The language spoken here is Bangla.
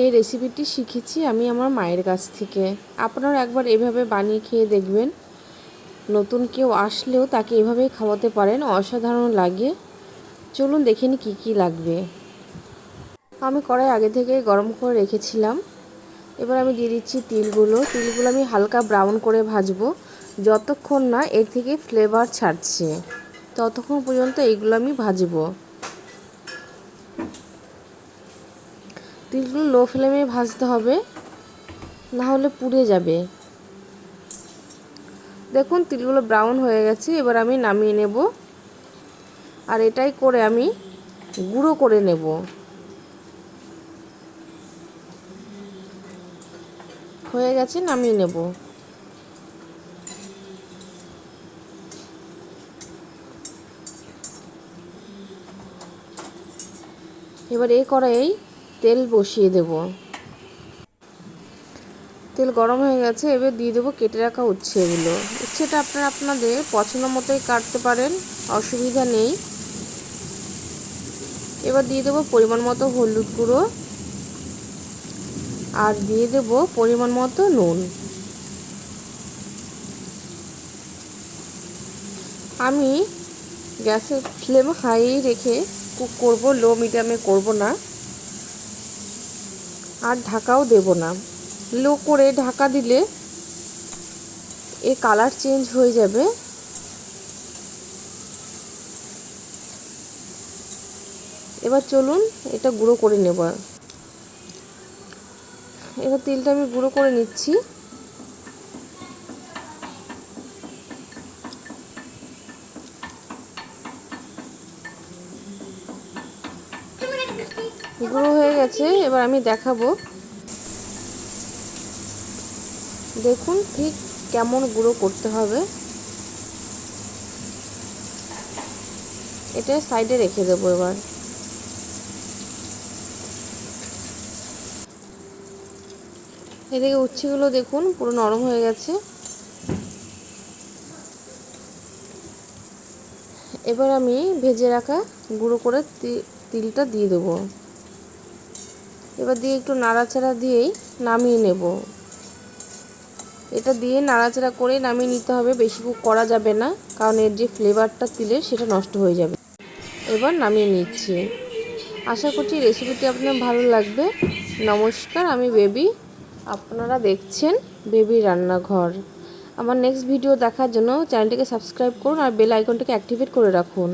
এই রেসিপিটি শিখেছি আমি আমার মায়ের কাছ থেকে। আপনারা একবার এভাবে বানিয়ে খেয়ে দেখবেন। নতুন কেউ আসলেও তাকে এভাবেই খাওয়াতে পারেন, অসাধারণ লাগে। চলুন দেখে নিই কী কী লাগবে। আমি কড়াই আগে থেকে গরম করে রেখেছিলাম। এবার আমি দিয়ে দিচ্ছি তিলগুলো আমি হালকা ব্রাউন করে ভাজবো। যতক্ষণ না এর থেকে ফ্লেভার ছাড়ছে ততক্ষণ পর্যন্ত এইগুলো আমি ভাজবো। তিলগুলো লো ফ্লেমে ভাজতে হবে, না হলে পুড়ে যাবে। দেখুন তিলগুলো ব্রাউন হয়ে গেছে, এবার আমি নামিয়ে নেব। আর এটাই করে আমি গুঁড়ো করে নেব। হয়ে গেছে, নামিয়ে নেব। এবার এই কড়াইয়ে তেল বসিয়ে দেব। তেল গরম হয়ে গেছে, এবার দিয়ে দেবো কেটে রাখা উচ্ছেগুলো। উচ্ছেটা আপনারা আপনাদের পছন্দ মতোই কাটতে পারেন, অসুবিধা নেই। এবার দিয়ে দেবো পরিমাণ মতো হলুদ গুঁড়ো, আর দিয়ে দেব পরিমাণ মতো নুন। আমি গ্যাসের ফ্লেম হাই রেখে কুক করব, লো মিডিয়ামে করব না, আর ঢাকাও দেব না। লো করে ঢাকা দিলে এর কালার চেঞ্জ হয়ে যাবে। এবার চলুন এটা গুঁড়ো করে নেব। এবার তেলটা আমি গুঁড়ো করে নিচ্ছি। গুঁড়ো হয়ে গেছে, এবার আমি দেখাবো। দেখুন ঠিক কেমন গুঁড়ো করতে হবে। এটা সাইডে রেখে দেবো। এবার এদিকে উচ্ছেগুলো দেখুন পুরো নরম হয়ে গেছে। এবার আমি ভেজে রাখা গুঁড়ো করে তিলটা দিয়ে দেবো। এবার দিয়ে একটু নাড়াচাড়া দিয়েই নামিয়ে নেব। এটা দিয়ে নাড়াচাড়া করে নামিয়ে নিতে হবে, বেশি কুক করা যাবে না, কারণ এর যে ফ্লেভারটা তিলের সেটা নষ্ট হয়ে যাবে। এবার নামিয়ে নিচ্ছি। আশা করছি রেসিপিটি আপনার ভালো লাগবে। নমস্কার, আমি বেবি, আপনারা দেখছেন বেবি রান্নাঘর। আমার নেক্সট ভিডিও দেখার জন্য চ্যানেলটিকে সাবস্ক্রাইব করুন আর বেল আইকনটিকে অ্যাক্টিভেট করে রাখুন।